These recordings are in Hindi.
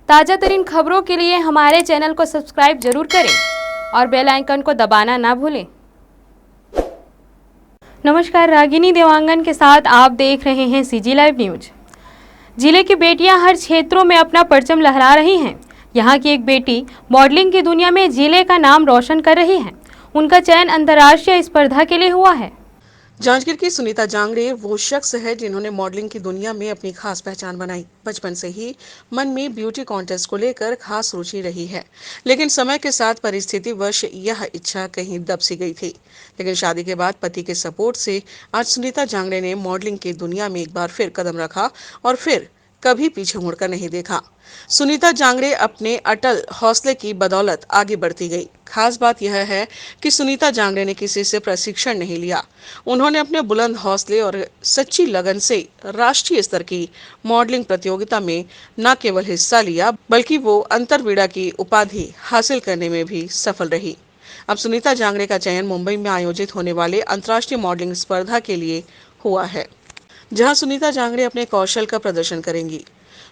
ताज़ा तरीन खबरों के लिए हमारे चैनल को सब्सक्राइब जरूर करें और बेल आइकन को दबाना ना भूलें। नमस्कार, रागिनी देवांगन के साथ आप देख रहे हैं सीजी लाइव न्यूज। जिले की बेटियां हर क्षेत्रों में अपना परचम लहरा रही हैं। यहां की एक बेटी मॉडलिंग की दुनिया में जिले का नाम रोशन कर रही है। उनका चयन अंतर्राष्ट्रीय स्पर्धा के लिए हुआ है। जांजगीर की सुनीता जांगड़े वो शख्स है जिन्होंने मॉडलिंग की दुनिया में अपनी खास पहचान बनाई। बचपन से ही मन में ब्यूटी कॉन्टेस्ट को लेकर खास रुचि रही है, लेकिन समय के साथ परिस्थितिवश यह इच्छा कहीं दब सी गई थी। लेकिन शादी के बाद पति के सपोर्ट से आज सुनीता जांगड़े ने मॉडलिंग की दुनिया में एक बार फिर कदम रखा और फिर कभी पीछे मुड़कर नहीं देखा। सुनीता जांगड़े अपने अटल हौसले की बदौलत आगे बढ़ती गई। खास बात यह है कि सुनीता जांगड़े ने किसी से प्रशिक्षण नहीं लिया। उन्होंने अपने बुलंद हौसले और सच्ची लगन से राष्ट्रीय स्तर की मॉडलिंग प्रतियोगिता में न केवल हिस्सा लिया, बल्कि वो अंतरवीड़ा की उपाधि हासिल करने में भी सफल रही। अब सुनीता जांगड़े का चयन मुंबई में आयोजित होने वाले अंतर्राष्ट्रीय मॉडलिंग स्पर्धा के लिए हुआ है, जहां सुनीता जांगड़े अपने कौशल का प्रदर्शन करेंगी।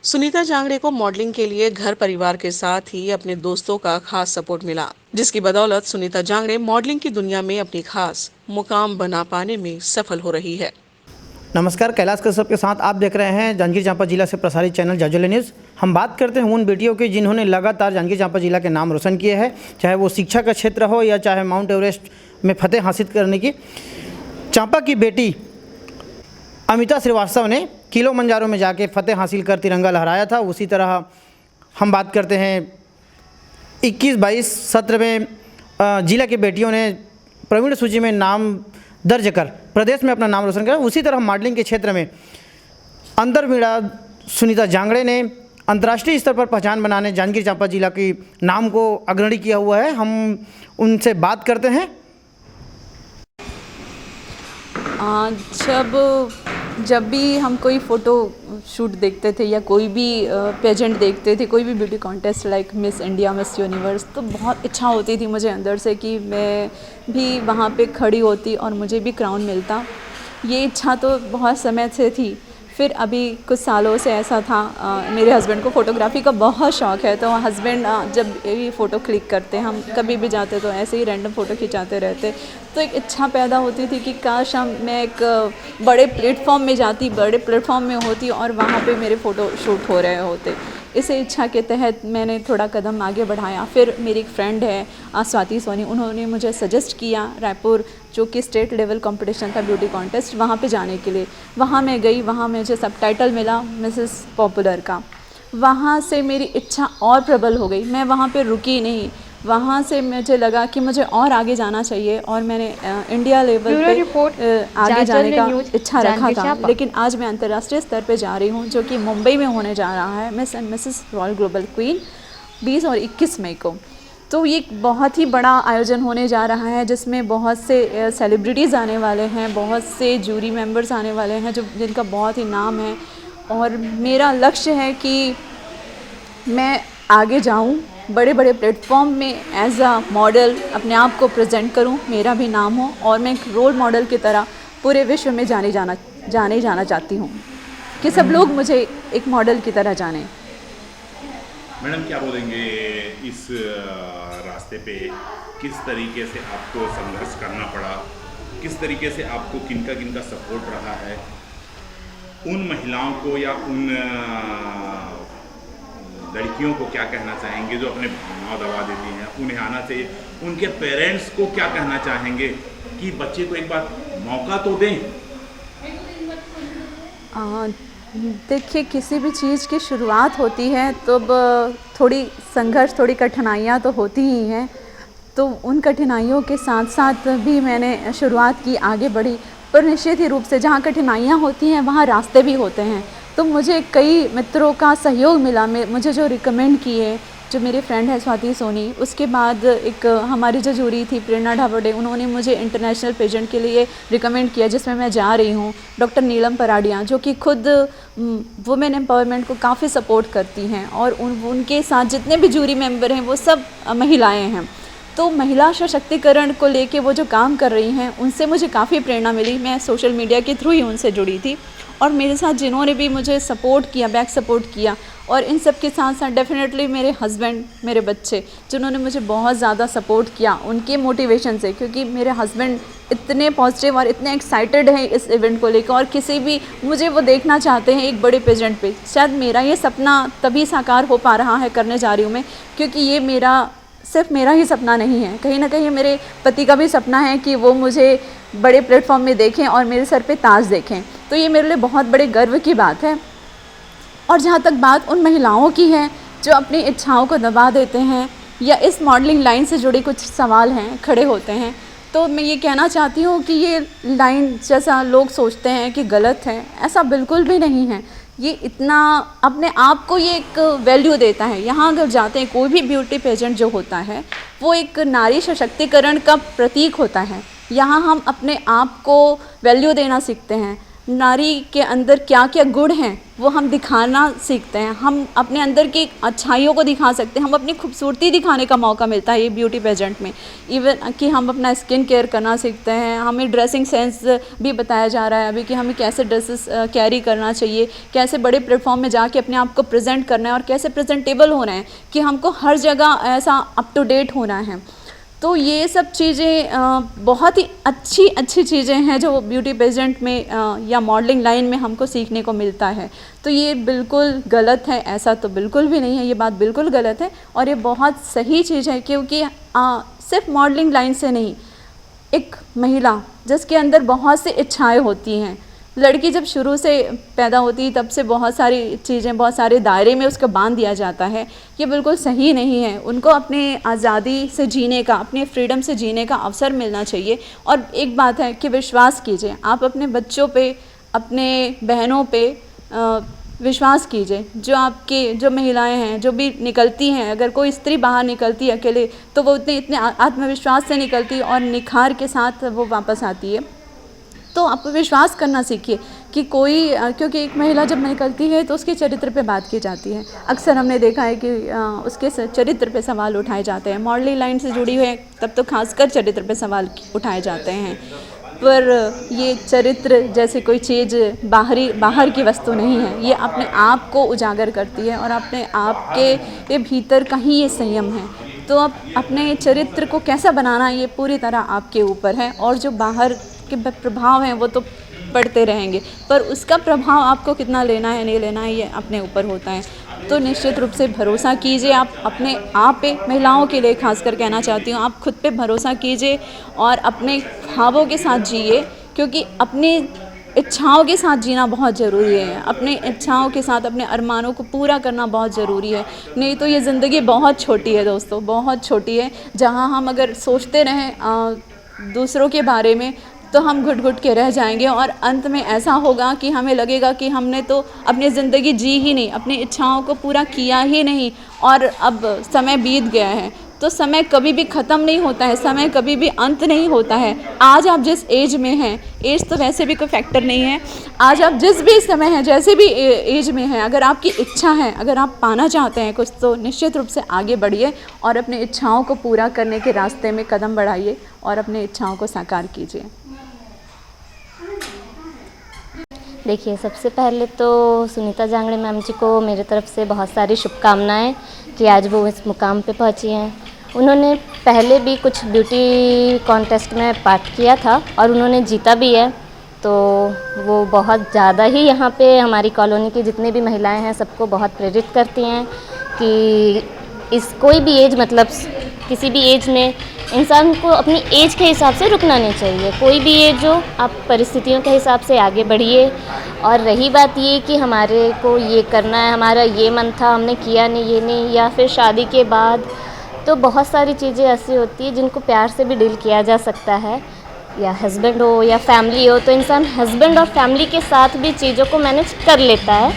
सुनीता जांगड़े को मॉडलिंग के लिए घर परिवार के साथ ही अपने दोस्तों का खास सपोर्ट मिला, जिसकी बदौलत सुनीता जांगड़े मॉडलिंग की दुनिया में अपनी खास मुकाम बना पाने में सफल हो रही है। नमस्कार, कैलाश कश्यप के साथ आप देख रहे हैं जांजगीर चांपा जिला से प्रसारित चैनल जाजोले न्यूज़। हम बात करते हैं उन बेटियों की जिन्होंने लगातार जांजगीर चांपा जिला के नाम रोशन किए हैं, चाहे वो शिक्षा का क्षेत्र हो या चाहे माउंट एवरेस्ट में फतेह हासिल करने की। चांपा की बेटी अमिता श्रीवास्तव ने किलिमंजारो में जाके फतेह हासिल कर तिरंगा लहराया था। उसी तरह हम बात करते हैं 21-22 सत्र में जिला की बेटियों ने प्रवीण सूची में नाम दर्ज कर प्रदेश में अपना नाम रोशन किया। उसी तरह मॉडलिंग के क्षेत्र में अंतरवीड़ा सुनीता जांगड़े ने अंतर्राष्ट्रीय स्तर पर पहचान बनाने जांजगीर चांपा जिला के नाम को अग्रणी किया हुआ है। हम उनसे बात करते हैं। जब भी हम कोई फ़ोटो शूट देखते थे या कोई भी पेजेंट देखते थे, कोई भी beauty contest like miss India, miss universe, तो बहुत इच्छा होती थी मुझे अंदर से कि मैं भी वहाँ पे खड़ी होती और मुझे भी क्राउन मिलता। ये इच्छा तो बहुत समय से थी। फिर अभी कुछ सालों से ऐसा था, मेरे हस्बैंड को फ़ोटोग्राफी का बहुत शौक़ है, तो हस्बैंड जब भी फ़ोटो क्लिक करते, हम कभी भी जाते तो ऐसे ही रैंडम फ़ोटो खिंचाते रहते। तो एक इच्छा पैदा होती थी कि काश मैं एक बड़े प्लेटफॉर्म में जाती, बड़े प्लेटफॉर्म में होती और वहाँ पे मेरे फ़ोटो शूट हो रहे होते। इस इच्छा के तहत मैंने थोड़ा कदम आगे बढ़ाया। फिर मेरी एक फ्रेंड है स्वाति सोनी, उन्होंने मुझे सजेस्ट किया रायपुर जो कि स्टेट लेवल कंपटीशन था ब्यूटी कॉन्टेस्ट, वहाँ पे जाने के लिए। वहाँ मैं गई, वहाँ मुझे सबटाइटल मिला मिसेस पॉपुलर का। वहाँ से मेरी इच्छा और प्रबल हो गई, मैं वहाँ पे रुकी नहीं। वहाँ से मुझे लगा कि मुझे और आगे जाना चाहिए और मैंने इंडिया लेवल पे आगे जाने का इच्छा रखा था। लेकिन आज मैं अंतर्राष्ट्रीय स्तर पे जा रही हूँ, जो कि मुंबई में होने जा रहा है, miss and Mrs royal global queen 20 और 21 मई को। तो ये बहुत ही बड़ा आयोजन होने जा रहा है, जिसमें बहुत से सेलिब्रिटीज़ आने वाले हैं, बहुत से जूरी मेंबर्स आने वाले हैं जिनका बहुत ही नाम है। और मेरा लक्ष्य है कि मैं आगे जाऊं, बड़े बड़े प्लेटफॉर्म में एज अ मॉडल अपने आप को प्रेजेंट करूं, मेरा भी नाम हो और मैं एक रोल मॉडल की तरह पूरे विश्व में जाने जाना चाहती हूं कि सब लोग मुझे एक मॉडल की तरह जानें। मैडम, क्या बोलेंगे इस रास्ते पे किस तरीके से आपको संघर्ष करना पड़ा, किस तरीके से आपको किनका सपोर्ट रहा है? उन महिलाओं को या उन लड़कियों को क्या कहना चाहेंगे जो अपने भावनाओं दबा देती हैं? उन्हें आना चाहिए। उनके पेरेंट्स को क्या कहना चाहेंगे कि बच्चे को एक बार मौका तो दें? देखिए, किसी भी चीज़ की शुरुआत होती है तो थोड़ी संघर्ष, थोड़ी कठिनाइयाँ तो होती ही हैं। तो उन कठिनाइयों के साथ साथ भी मैंने शुरुआत की, आगे बढ़ी। पर निश्चित ही रूप से जहाँ कठिनाइयाँ होती हैं वहाँ रास्ते भी होते हैं। तो मुझे कई मित्रों का सहयोग मिला, मुझे जो रिकमेंड किए, जो मेरी फ्रेंड है स्वाति सोनी, उसके बाद एक हमारी जो जूरी थी प्रेरणा ढाबड़े, उन्होंने मुझे इंटरनेशनल पेजेंट के लिए रिकमेंड किया, जिसमें मैं जा रही हूँ। डॉक्टर नीलम पराडिया, जो कि खुद वुमेन एम्पावरमेंट को काफ़ी सपोर्ट करती हैं और उनके साथ जितने भी जूरी मेंबर हैं वो सब महिलाएँ हैं। तो महिला सशक्तिकरण को लेके वो जो काम कर रही हैं, उनसे मुझे काफ़ी प्रेरणा मिली। मैं सोशल मीडिया के थ्रू ही उनसे जुड़ी थी और मेरे साथ जिन्होंने भी मुझे सपोर्ट किया, बैक सपोर्ट किया, और इन सब के साथ साथ डेफिनेटली मेरे हस्बैंड, मेरे बच्चे, जिन्होंने मुझे बहुत ज़्यादा सपोर्ट किया उनके मोटिवेशन से, क्योंकि मेरे हस्बैंड इतने पॉजिटिव और इतने एक्साइटेड हैं इस इवेंट को लेकर, और किसी भी मुझे वो देखना चाहते हैं एक बड़े पेजेंट पे। शायद मेरा ये सपना तभी साकार हो पा रहा है, करने जा रही हूँ मैं, क्योंकि ये सिर्फ मेरा ही सपना नहीं है, कहीं ना कहीं मेरे पति का भी सपना है कि वो मुझे बड़े प्लेटफॉर्म में देखें और मेरे सर पे ताज देखें। तो ये मेरे लिए बहुत बड़े गर्व की बात है। और जहाँ तक बात उन महिलाओं की है जो अपनी इच्छाओं को दबा देते हैं या इस मॉडलिंग लाइन से जुड़े कुछ सवाल हैं, खड़े होते हैं, तो मैं ये कहना चाहती हूँ कि ये लाइन जैसा लोग सोचते हैं कि गलत है, ऐसा बिल्कुल भी नहीं है। ये इतना अपने आप को ये एक वैल्यू देता है। यहाँ अगर जाते हैं, कोई भी ब्यूटी पेजेंट जो होता है वो एक नारी सशक्तिकरण का प्रतीक होता है। यहाँ हम अपने आप को वैल्यू देना सीखते हैं, नारी के अंदर क्या क्या गुण हैं वो हम दिखाना सीखते हैं, हम अपने अंदर की अच्छाइयों को दिखा सकते हैं, हम अपनी खूबसूरती दिखाने का मौका मिलता है ये ब्यूटी पेजेंट में। इवन कि हम अपना स्किन केयर करना सीखते हैं, हमें ड्रेसिंग सेंस भी बताया जा रहा है अभी कि हमें कैसे ड्रेसेस कैरी करना चाहिए, कैसे बड़े प्लेटफॉर्म में जाके अपने आप को प्रेजेंट करना है और कैसे प्रेजेंटेबल होना है, कि हमको हर जगह ऐसा अप टू डेट होना है। तो ये सब चीज़ें बहुत ही अच्छी चीज़ें हैं जो ब्यूटी पेजेंट में या मॉडलिंग लाइन में हमको सीखने को मिलता है। तो ये बिल्कुल गलत है, ऐसा तो बिल्कुल भी नहीं है, ये बात बिल्कुल गलत है और ये बहुत सही चीज़ है, क्योंकि सिर्फ मॉडलिंग लाइन से नहीं, एक महिला जिसके अंदर बहुत सी इच्छाएं होती हैं, लड़की जब शुरू से पैदा होती है तब से बहुत सारी चीज़ें, बहुत सारे दायरे में उसको बांध दिया जाता है, ये बिल्कुल सही नहीं है। उनको अपने आज़ादी से जीने का, अपने फ्रीडम से जीने का अवसर मिलना चाहिए। और एक बात है कि विश्वास कीजिए, आप अपने बच्चों पे, अपने बहनों पे विश्वास कीजिए। जो महिलाएं हैं जो भी निकलती हैं, अगर कोई स्त्री बाहर निकलती है अकेले तो वो इतने आत्मविश्वास से निकलती है और निखार के साथ वो वापस आती है। तो आप विश्वास करना सीखिए कि क्योंकि एक महिला जब निकलती है तो उसके चरित्र पे बात की जाती है। अक्सर हमने देखा है कि उसके चरित्र पे सवाल उठाए जाते हैं। मॉडलिंग लाइन से जुड़ी हुई है तब तो खासकर चरित्र पे सवाल उठाए जाते हैं, पर ये चरित्र जैसे कोई चीज़ बाहर की वस्तु नहीं है, ये अपने आप को उजागर करती है और अपने आप के भीतर का ही ये संयम है। तो आप अपने चरित्र को कैसा बनाना ये पूरी तरह आपके ऊपर है, और जो बाहर के प्रभाव हैं वो तो पड़ते रहेंगे, पर उसका प्रभाव आपको कितना लेना है नहीं लेना है ये अपने ऊपर होता है। तो निश्चित रूप से भरोसा कीजिए आप अपने आप पे, महिलाओं के लिए खासकर कहना चाहती हूँ, आप खुद पे भरोसा कीजिए और अपने ख्वाबों के साथ जिए, क्योंकि अपनी इच्छाओं के साथ जीना बहुत ज़रूरी है। अपने इच्छाओं के साथ अपने अरमानों को पूरा करना बहुत ज़रूरी है, नहीं तो ये ज़िंदगी बहुत छोटी है दोस्तों, बहुत छोटी है। जहाँ हम अगर सोचते रहें दूसरों के बारे में तो हम घुट के रह जाएंगे और अंत में ऐसा होगा कि हमें लगेगा कि हमने तो अपनी ज़िंदगी जी ही नहीं, अपनी इच्छाओं को पूरा किया ही नहीं और अब समय बीत गया है। तो समय कभी भी ख़त्म नहीं होता है, समय कभी भी अंत नहीं होता है। आज आप जिस एज में हैं, एज तो वैसे भी कोई फैक्टर नहीं है, आज आप जिस भी समय हैं, जैसे भी एज में हैं, अगर आपकी इच्छा है, अगर आप पाना चाहते हैं कुछ, तो निश्चित रूप से आगे बढ़िए और अपनी इच्छाओं को पूरा करने के रास्ते में कदम बढ़ाइए और अपनी इच्छाओं को साकार कीजिए। देखिए, सबसे पहले तो सुनीता जांगड़े मैम जी को मेरी तरफ से बहुत सारी शुभकामनाएं कि आज वो इस मुकाम पे पहुंची हैं। उन्होंने पहले भी कुछ ब्यूटी कॉन्टेस्ट में पार्ट किया था और उन्होंने जीता भी है, तो वो बहुत ज़्यादा ही यहाँ पे हमारी कॉलोनी की जितनी भी महिलाएं हैं सबको बहुत प्रेरित करती हैं कि कोई भी एज, मतलब किसी भी एज में इंसान को अपनी एज के हिसाब से रुकना नहीं चाहिए। कोई भी एज हो, आप परिस्थितियों के हिसाब से आगे बढ़िए। और रही बात ये कि हमारे को ये करना है, हमारा ये मन था, हमने किया नहीं, ये नहीं, या फिर शादी के बाद, तो बहुत सारी चीज़ें ऐसी होती है जिनको प्यार से भी डील किया जा सकता है। या हस्बैंड हो या फैमिली हो, तो इंसान हस्बैंड और फैमिली के साथ भी चीज़ों को मैनेज कर लेता है।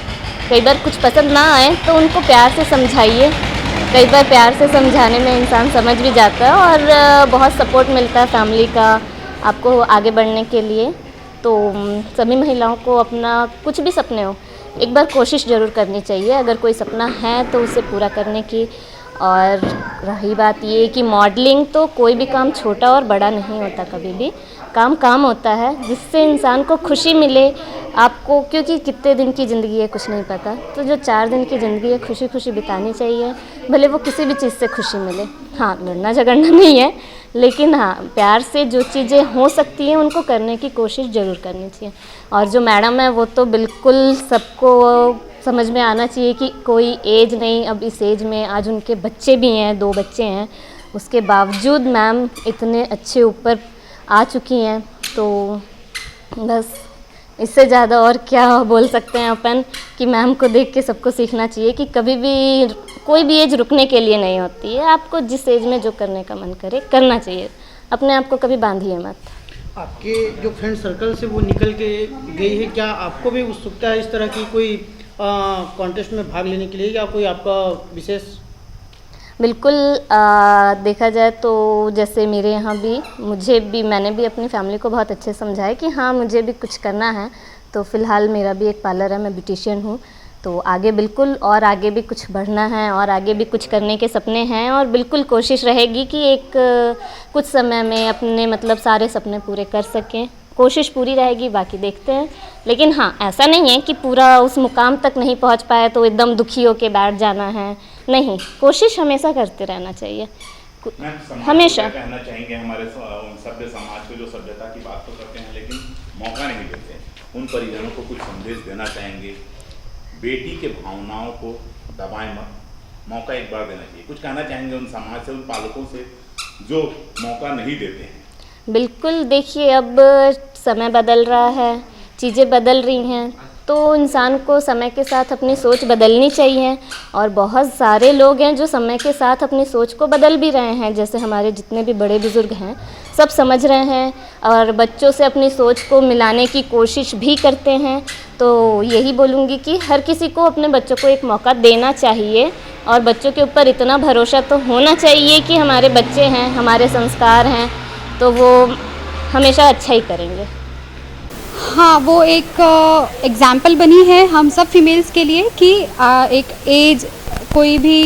कई बार कुछ पसंद ना आए तो उनको प्यार से समझाइए, कई बार प्यार से समझाने में इंसान समझ भी जाता है और बहुत सपोर्ट मिलता है फैमिली का आपको आगे बढ़ने के लिए। तो सभी महिलाओं को अपना कुछ भी सपने हो, एक बार कोशिश ज़रूर करनी चाहिए अगर कोई सपना है तो उसे पूरा करने की। और रही बात ये कि मॉडलिंग, तो कोई भी काम छोटा और बड़ा नहीं होता, कभी भी काम होता है जिससे इंसान को खुशी मिले, आपको, क्योंकि कितने दिन की ज़िंदगी है कुछ नहीं पता, तो जो 4 दिन की ज़िंदगी है खुशी खुशी बितानी चाहिए, भले वो किसी भी चीज़ से खुशी मिले। हाँ, लड़ना झगड़ना नहीं है, लेकिन हाँ प्यार से जो चीज़ें हो सकती हैं उनको करने की कोशिश ज़रूर करनी चाहिए। और जो मैडम है वो तो बिल्कुल सबको समझ में आना चाहिए कि कोई एज नहीं, अब इस एज में आज उनके बच्चे भी हैं, 2 बच्चे हैं, उसके बावजूद मैम इतने अच्छे ऊपर आ चुकी हैं। तो बस इससे ज़्यादा और क्या बोल सकते हैं अपन कि मैम को देख के सबको सीखना चाहिए कि कभी भी कोई भी एज रुकने के लिए नहीं होती है। आपको जिस एज में जो करने का मन करे करना चाहिए, अपने आप को कभी बांधिए मत। आपके जो फ्रेंड सर्कल से वो निकल के गई है, क्या आपको भी उत्सुकता है इस तरह की कोई कॉन्टेस्ट में भाग लेने के लिए, या कोई आपका विशेष? बिल्कुल, देखा जाए तो जैसे मेरे यहाँ भी मैंने भी अपनी फैमिली को बहुत अच्छे समझाया कि हाँ मुझे भी कुछ करना है। तो फ़िलहाल मेरा भी एक पार्लर है, मैं ब्यूटिशियन हूँ, तो आगे बिल्कुल और आगे भी कुछ बढ़ना है और आगे भी कुछ करने के सपने हैं, और बिल्कुल कोशिश रहेगी कि एक कुछ समय में अपने मतलब सारे सपने पूरे कर सकें। कोशिश पूरी रहेगी, बाकी देखते हैं। लेकिन हाँ, ऐसा नहीं है कि पूरा उस मुकाम तक नहीं पहुंच पाए तो एकदम दुखी होके बैठ जाना है, नहीं, कोशिश हमेशा करते रहना चाहिए, हमेशा। क्या कहना चाहेंगे हमारे सभ्य समाज को जो सभ्यता की बात तो करते हैं लेकिन मौका नहीं देते, उन परिजनों को कुछ संदेश देना चाहेंगे? बेटी के भावनाओं को दबाएं मत, मौका एक बार देना चाहिए। कुछ कहना चाहेंगे उन समाज से, उन पालकों से जो मौका नहीं देते हैं? बिल्कुल, देखिए अब समय बदल रहा है, चीज़ें बदल रही हैं, तो इंसान को समय के साथ अपनी सोच बदलनी चाहिए। और बहुत सारे लोग हैं जो समय के साथ अपनी सोच को बदल भी रहे हैं, जैसे हमारे जितने भी बड़े बुज़ुर्ग हैं सब समझ रहे हैं और बच्चों से अपनी सोच को मिलाने की कोशिश भी करते हैं। तो यही बोलूँगी कि हर किसी को अपने बच्चों को एक मौका देना चाहिए, और बच्चों के ऊपर इतना भरोसा तो होना चाहिए कि हमारे बच्चे हैं, हमारे संस्कार हैं, तो वो हमेशा अच्छा ही करेंगे। हाँ, वो एक एग्ज़ाम्पल बनी है हम सब फीमेल्स के लिए कि एक एज, कोई भी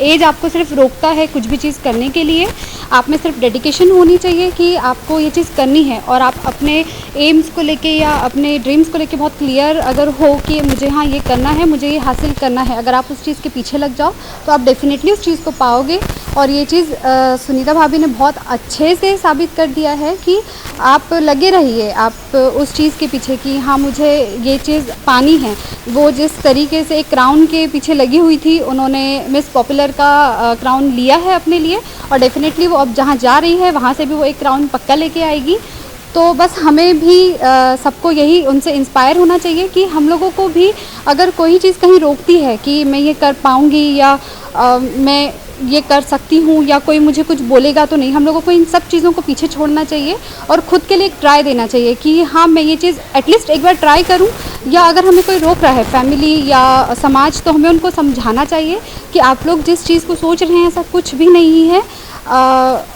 एज आपको सिर्फ रोकता है कुछ भी चीज़ करने के लिए। आप में सिर्फ डेडिकेशन होनी चाहिए कि आपको ये चीज़ करनी है, और आप अपने एम्स को लेके या अपने ड्रीम्स को लेके बहुत क्लियर अगर हो कि मुझे हाँ ये करना है, मुझे ये हासिल करना है, अगर आप उस चीज़ के पीछे लग जाओ तो आप डेफिनेटली उस चीज़ को पाओगे। और ये चीज़ सुनीता भाभी ने बहुत अच्छे से साबित कर दिया है कि आप लगे रहिए, आप उस चीज़ के पीछे कि हाँ मुझे ये चीज़ पानी है। वो जिस तरीके से एक क्राउन के पीछे लगी हुई थी, उन्होंने मिस पॉपुलर का क्राउन लिया है अपने लिए, और डेफिनेटली वो अब जहाँ जा रही है वहाँ से भी वो एक क्राउन पक्का लेके आएगी। तो बस हमें भी सबको यही उनसे इंस्पायर होना चाहिए कि हम लोगों को भी अगर कोई चीज़ कहीं रोकती है कि मैं ये कर पाऊँगी या मैं ये कर सकती हूँ या कोई मुझे कुछ बोलेगा तो नहीं, हम लोगों को इन सब चीज़ों को पीछे छोड़ना चाहिए और ख़ुद के लिए एक ट्राई देना चाहिए कि हाँ मैं ये चीज़ एटलीस्ट एक बार ट्राई करूँ। या अगर हमें कोई रोक रहा है फैमिली या समाज, तो हमें उनको समझाना चाहिए कि आप लोग जिस चीज़ को सोच रहे हैं ऐसा कुछ भी नहीं है,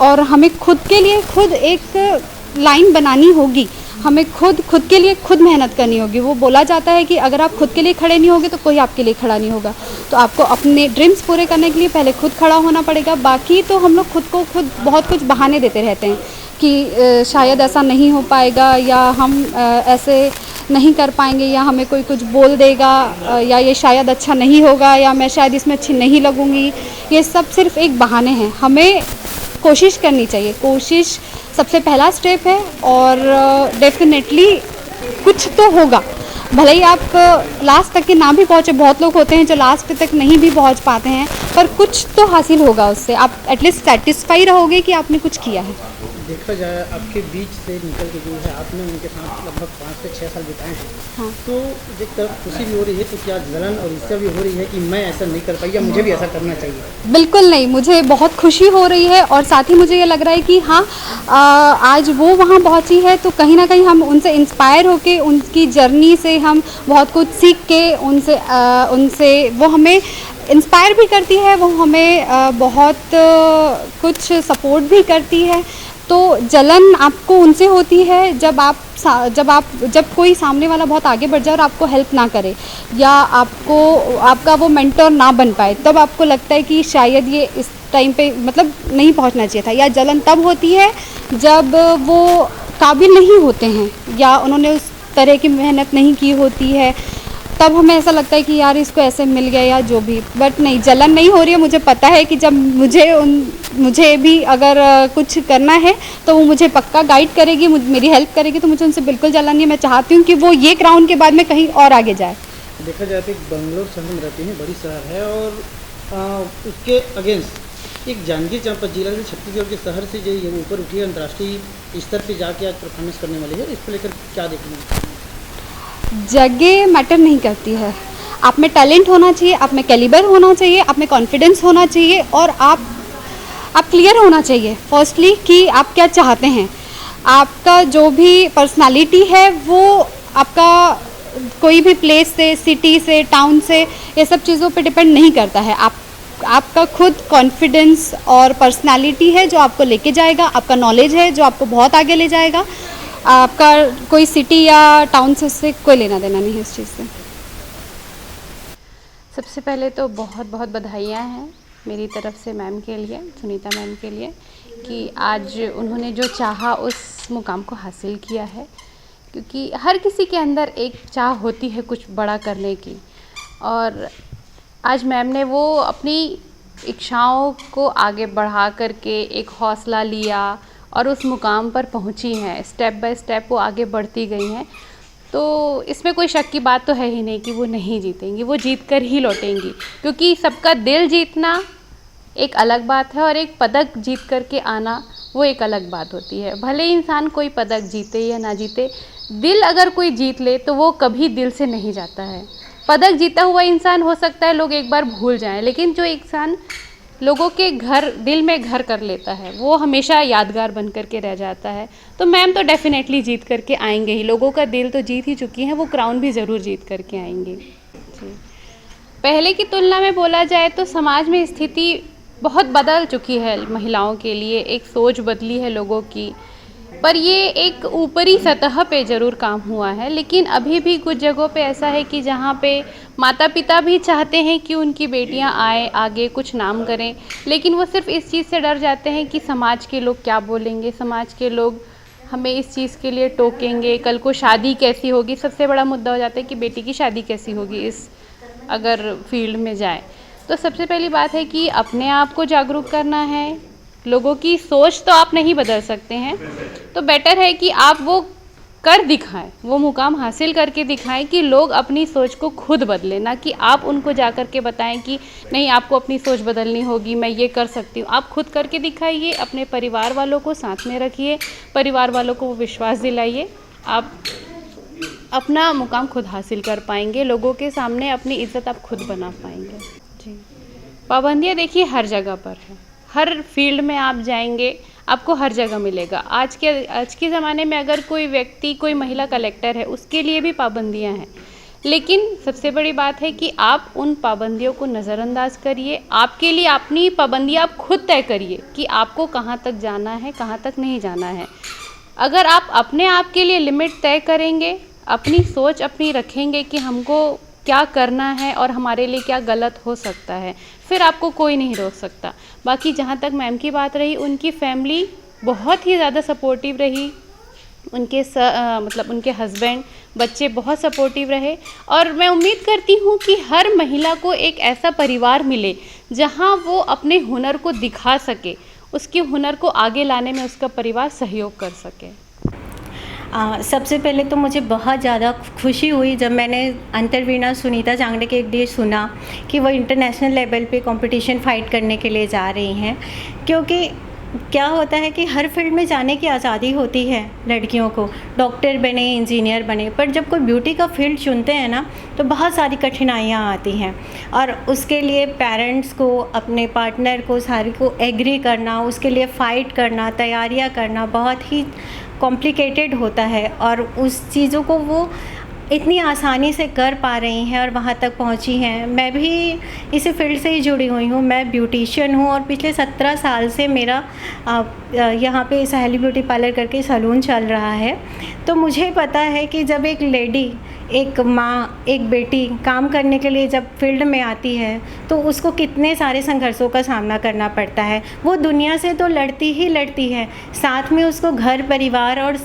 और हमें खुद के लिए खुद एक लाइन बनानी होगी, हमें खुद के लिए खुद मेहनत करनी होगी। वो बोला जाता है कि अगर आप खुद के लिए खड़े नहीं होगे तो कोई आपके लिए खड़ा नहीं होगा। तो आपको अपने ड्रीम्स पूरे करने के लिए पहले खुद खड़ा होना पड़ेगा। बाकी तो हम लोग खुद को खुद बहुत कुछ बहाने देते रहते हैं कि शायद ऐसा नहीं हो पाएगा, या हम ऐसे नहीं कर पाएंगे, या हमें कोई कुछ बोल देगा, या ये शायद अच्छा नहीं होगा, या मैं शायद इसमें अच्छी नहीं लगूंगी। ये सब सिर्फ एक बहाने हैं। हमें कोशिश करनी चाहिए, कोशिश सबसे पहला स्टेप है, और डेफिनेटली कुछ तो होगा। भले ही आप लास्ट तक के ना भी पहुँचे, बहुत लोग होते हैं जो लास्ट तक नहीं भी पहुँच पाते हैं, पर कुछ तो हासिल होगा उससे। आप एटलीस्ट सेटिस्फाई रहोगे कि आपने कुछ किया है। देखा जाए आपके बीच से निकल के जो है आपने उनके साथ लगभग 5 से 6 साल बिताए हैं। हाँ। तो एक तरफ खुशी भी हो रही है, तो क्या जलन और ईर्ष्या भी हो रही है कि मैं ऐसा नहीं कर पाई या मुझे भी ऐसा करना चाहिए? बिल्कुल नहीं, मुझे बहुत खुशी हो रही है, और साथ ही मुझे ये लग रहा है कि हाँ आज वो वहाँ पहुँची है तो कहीं ना कहीं हम उनसे इंस्पायर होके, उनकी जर्नी से हम बहुत कुछ सीख के उनसे वो हमें इंस्पायर भी करती है, वो हमें बहुत कुछ सपोर्ट भी करती है। तो जलन आपको उनसे होती है जब कोई सामने वाला बहुत आगे बढ़ जाए और आपको हेल्प ना करे, या आपका वो मेंटर ना बन पाए, तब आपको लगता है कि शायद ये इस टाइम पे मतलब नहीं पहुंचना चाहिए था। या जलन तब होती है जब वो काबिल नहीं होते हैं, या उन्होंने तरह की मेहनत नहीं की होती है, तब हमें ऐसा लगता है कि यार इसको ऐसे मिल गया या जो भी। बट नहीं, जलन नहीं हो रही है। मुझे पता है कि जब मुझे भी अगर कुछ करना है तो वो मुझे पक्का गाइड करेगी, मेरी हेल्प करेगी, तो मुझे उनसे बिल्कुल जलन नहीं है। मैं चाहती हूँ कि वो ये क्राउन के बाद में कहीं और आगे जाए। देखा जाए तो बंगलोर शहर में रहती हैं, बड़ी शहर है, और उसके अगेंस्ट एक जांजगीर चांपा जिला से छत्तीसगढ़ के शहर से जो ये ऊपर उठी है, अंतर्राष्ट्रीय स्तर पे जाके आज परफॉर्मेंस करने वाली है, इसको लेकर क्या देखना? जगह मैटर नहीं करती है। आप में टैलेंट होना चाहिए, आप में कैलिबर होना चाहिए, आप में कॉन्फिडेंस होना चाहिए, और आप क्लियर होना चाहिए फर्स्टली कि आप क्या चाहते हैं। आपका जो भी पर्सनालिटी है वो आपका कोई भी प्लेस से, सिटी से, टाउन से, ये सब चीज़ों पे डिपेंड नहीं करता है। आपका खुद कॉन्फिडेंस और पर्सनालिटी है जो आपको लेके जाएगा, आपका नॉलेज है जो आपको बहुत आगे ले जाएगा। आपका कोई सिटी या टाउन से कोई लेना देना नहीं है इस चीज़ से। सबसे पहले तो बहुत बहुत बधाइयाँ हैं मेरी तरफ से मैम के लिए, सुनीता मैम के लिए, कि आज उन्होंने जो चाहा उस मुकाम को हासिल किया है। क्योंकि हर किसी के अंदर एक चाह होती है कुछ बड़ा करने की, और आज मैम ने वो अपनी इच्छाओं को आगे बढ़ा करके एक हौसला लिया और उस मुकाम पर पहुंची हैं। स्टेप बाय स्टेप वो आगे बढ़ती गई हैं। तो इसमें कोई शक की बात तो है ही नहीं कि वो नहीं जीतेंगी, वो जीत कर ही लौटेंगी। क्योंकि सबका दिल जीतना एक अलग बात है और एक पदक जीत कर के आना वो एक अलग बात होती है। भले इंसान कोई पदक जीते या ना जीते, दिल अगर कोई जीत ले तो वो कभी दिल से नहीं जाता है। पदक जीता हुआ इंसान हो सकता है लोग एक बार भूल जाएं, लेकिन जो इंसान लोगों के दिल में घर कर लेता है वो हमेशा यादगार बन कर के रह जाता है। तो मैम तो डेफिनेटली जीत करके आएंगे ही, लोगों का दिल तो जीत ही चुकी हैं, वो क्राउन भी ज़रूर जीत करके आएंगे जी। पहले की तुलना में बोला जाए तो समाज में स्थिति बहुत बदल चुकी है महिलाओं के लिए, एक सोच बदली है लोगों की, पर ये एक ऊपरी सतह पे ज़रूर काम हुआ है। लेकिन अभी भी कुछ जगहों पे ऐसा है कि जहाँ पे माता पिता भी चाहते हैं कि उनकी बेटियाँ आए आगे कुछ नाम करें, लेकिन वो सिर्फ इस चीज़ से डर जाते हैं कि समाज के लोग क्या बोलेंगे, समाज के लोग हमें इस चीज़ के लिए टोकेंगे, कल को शादी कैसी होगी। सबसे बड़ा मुद्दा हो जाता है कि बेटी की शादी कैसी होगी इस अगर फील्ड में जाए। तो सबसे पहली बात है कि अपने आप को जागरूक करना है। लोगों की सोच तो आप नहीं बदल सकते हैं, तो बेटर है कि आप वो कर दिखाएं, वो मुकाम हासिल करके दिखाएं कि लोग अपनी सोच को खुद बदलें, ना कि आप उनको जा कर के बताएं कि नहीं आपको अपनी सोच बदलनी होगी, मैं ये कर सकती हूँ। आप खुद करके दिखाइए, अपने परिवार वालों को साथ में रखिए, परिवार वालों को वो विश्वास दिलाइए, आप अपना मुकाम खुद हासिल कर पाएंगे, लोगों के सामने अपनी इज्जत आप खुद बना पाएंगे जी। पाबंदियाँ देखिए हर जगह पर है, हर फील्ड में आप जाएंगे आपको हर जगह मिलेगा। आज के ज़माने में अगर कोई व्यक्ति, कोई महिला कलेक्टर है, उसके लिए भी पाबंदियां हैं, लेकिन सबसे बड़ी बात है कि आप उन पाबंदियों को नज़रअंदाज करिए। आपके लिए अपनी पाबंदियां आप खुद तय करिए कि आपको कहां तक जाना है, कहां तक नहीं जाना है। अगर आप अपने आप के लिए लिमिट तय करेंगे, अपनी सोच अपनी रखेंगे कि हमको क्या करना है और हमारे लिए क्या गलत हो सकता है, फिर आपको कोई नहीं रोक सकता। बाकी जहाँ तक मैम की बात रही, उनकी फैमिली बहुत ही ज़्यादा सपोर्टिव रही, उनके मतलब उनके हस्बैंड, बच्चे बहुत सपोर्टिव रहे, और मैं उम्मीद करती हूँ कि हर महिला को एक ऐसा परिवार मिले जहाँ वो अपने हुनर को दिखा सके, उसके हुनर को आगे लाने में उसका परिवार सहयोग कर सके। सबसे पहले तो मुझे बहुत ज़्यादा खुशी हुई जब मैंने अंतरवीणा सुनीता जांगड़े के एक डे सुना कि वो इंटरनेशनल लेवल पे कंपटीशन फ़ाइट करने के लिए जा रही हैं। क्योंकि क्या होता है कि हर फील्ड में जाने की आज़ादी होती है लड़कियों को, डॉक्टर बने, इंजीनियर बने, पर जब कोई ब्यूटी का फील्ड चुनते हैं ना तो बहुत सारी कठिनाइयाँ आती हैं, और उसके लिए पेरेंट्स को, अपने पार्टनर को, सारी को एग्री करना, उसके लिए फ़ाइट करना, तैयारियाँ करना बहुत ही कॉम्प्लिकेटेड होता है, और उस चीज़ों को वो इतनी आसानी से कर पा रही हैं और वहाँ तक पहुँची हैं। मैं भी इसी फील्ड से ही जुड़ी हुई हूँ, मैं ब्यूटिशियन हूँ और पिछले 17 साल से मेरा यहाँ पे सहेली ब्यूटी पार्लर करके सैलून चल रहा है। तो मुझे पता है कि जब एक लेडी, एक माँ, एक बेटी काम करने के लिए जब फील्ड में आती है तो उसको कितने सारे संघर्षों का सामना करना पड़ता है। वो दुनिया से तो लड़ती ही लड़ती है, साथ में उसको घर परिवार और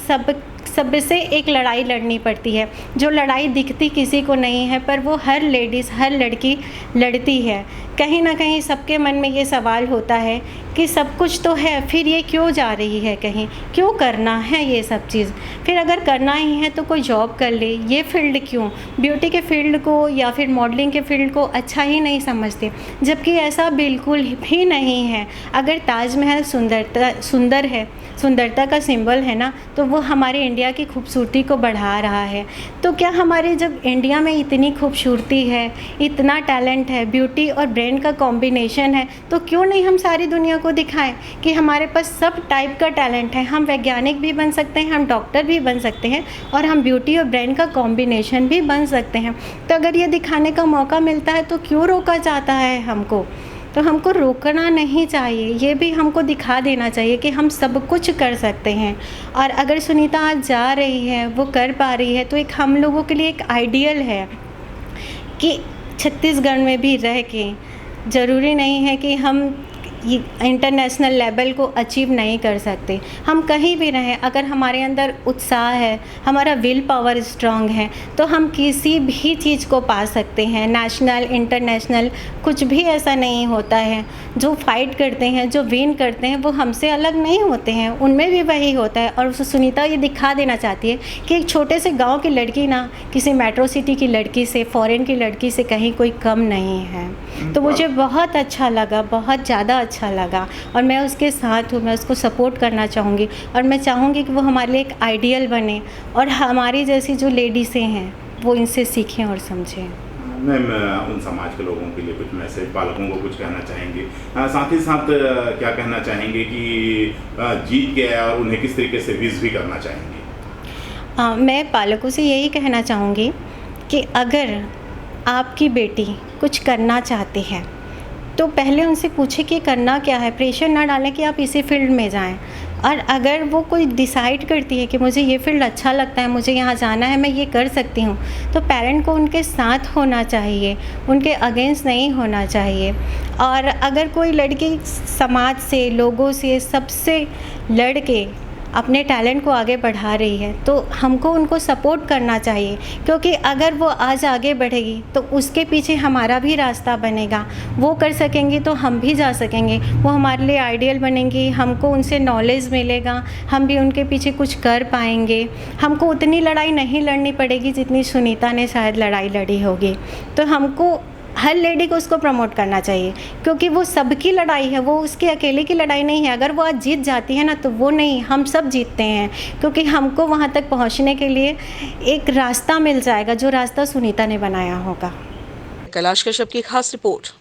सबसे एक लड़ाई लड़नी पड़ती है, जो लड़ाई दिखती किसी को नहीं है पर वो हर लेडीज़, हर लड़की लड़ती है। कहीं ना कहीं सबके मन में ये सवाल होता है कि सब कुछ तो है, फिर ये क्यों जा रही है, कहीं क्यों करना है ये सब चीज़, फिर अगर करना ही है तो कोई जॉब कर ले, ये फील्ड क्यों, ब्यूटी के फील्ड को या फिर मॉडलिंग के फील्ड को अच्छा ही नहीं समझते, जबकि ऐसा बिल्कुल भी नहीं है। अगर ताजमहल सुंदर है, सुंदरता का सिंबल है ना, तो वो हमारे इंडिया की खूबसूरती को बढ़ा रहा है। तो क्या हमारे जब इंडिया में इतनी खूबसूरती है, इतना टैलेंट है, ब्यूटी और ब्रेन का कॉम्बिनेशन है, तो क्यों नहीं हम सारी दुनिया को दिखाएं कि हमारे पास सब टाइप का टैलेंट है। हम वैज्ञानिक भी बन सकते हैं, हम डॉक्टर भी बन सकते हैं और हम ब्यूटी और ब्रेन का कॉम्बिनेशन भी बन सकते हैं। तो अगर ये दिखाने का मौका मिलता है तो क्यों रोका जाता है हमको? तो हमको रोकना नहीं चाहिए, ये भी हमको दिखा देना चाहिए कि हम सब कुछ कर सकते हैं। और अगर सुनीता आज जा रही है, वो कर पा रही है, तो एक हम लोगों के लिए एक आइडियल है कि छत्तीसगढ़ में भी रह के ज़रूरी नहीं है कि हम इंटरनेशनल लेवल को अचीव नहीं कर सकते। हम कहीं भी रहें, अगर हमारे अंदर उत्साह है, हमारा विल पावर स्ट्रांग है, तो हम किसी भी चीज़ को पा सकते हैं। नेशनल, इंटरनेशनल कुछ भी ऐसा नहीं होता है। जो फाइट करते हैं, जो विन करते हैं, वो हमसे अलग नहीं होते हैं, उनमें भी वही होता है। और सुनीता ये दिखा देना चाहती है कि एक छोटे से गाँव की लड़की ना किसी मेट्रो सिटी की लड़की से, फॉरेन की लड़की से कहीं कोई कम नहीं है। तो मुझे बहुत अच्छा लगा, बहुत ज़्यादा अच्छा लगा और मैं उसके साथ हूँ, मैं उसको सपोर्ट करना चाहूँगी और मैं चाहूँगी कि वो हमारे लिए एक आइडियल बने और हमारी जैसी जो लेडीज़ें हैं वो इनसे सीखें और समझें। मैम, उन समाज के लोगों के लिए कुछ मैसेज, पालकों को कुछ कहना चाहेंगे, साथ ही साथ क्या कहना चाहेंगे कि जीत गया और उन्हें किस तरीके से विश भी करना चाहेंगे? मैं पालकों से यही कहना चाहूँगी कि अगर आपकी बेटी कुछ करना चाहती है तो पहले उनसे पूछे कि करना क्या है। प्रेशर ना डालें कि आप इसी फील्ड में जाएं। और अगर वो कोई डिसाइड करती है कि मुझे ये फील्ड अच्छा लगता है, मुझे यहाँ जाना है, मैं ये कर सकती हूँ, तो पेरेंट को उनके साथ होना चाहिए, उनके अगेंस्ट नहीं होना चाहिए। और अगर कोई लड़की समाज से, लोगों से, सबसे लड़ के अपने टैलेंट को आगे बढ़ा रही है तो हमको उनको सपोर्ट करना चाहिए, क्योंकि अगर वो आज आगे बढ़ेगी तो उसके पीछे हमारा भी रास्ता बनेगा। वो कर सकेंगे तो हम भी जा सकेंगे, वो हमारे लिए आइडियल बनेंगी, हमको उनसे नॉलेज मिलेगा, हम भी उनके पीछे कुछ कर पाएंगे। हमको उतनी लड़ाई नहीं लड़नी पड़ेगी जितनी सुनीता ने शायद लड़ाई लड़ी होगी। तो हमको हर लेडी को उसको प्रमोट करना चाहिए, क्योंकि वो सबकी लड़ाई है, वो उसके अकेले की लड़ाई नहीं है। अगर वो आज जीत जाती है ना तो वो नहीं, हम सब जीतते हैं, क्योंकि हमको वहाँ तक पहुँचने के लिए एक रास्ता मिल जाएगा, जो रास्ता सुनीता ने बनाया होगा। कैलाश कश्यप की खास रिपोर्ट।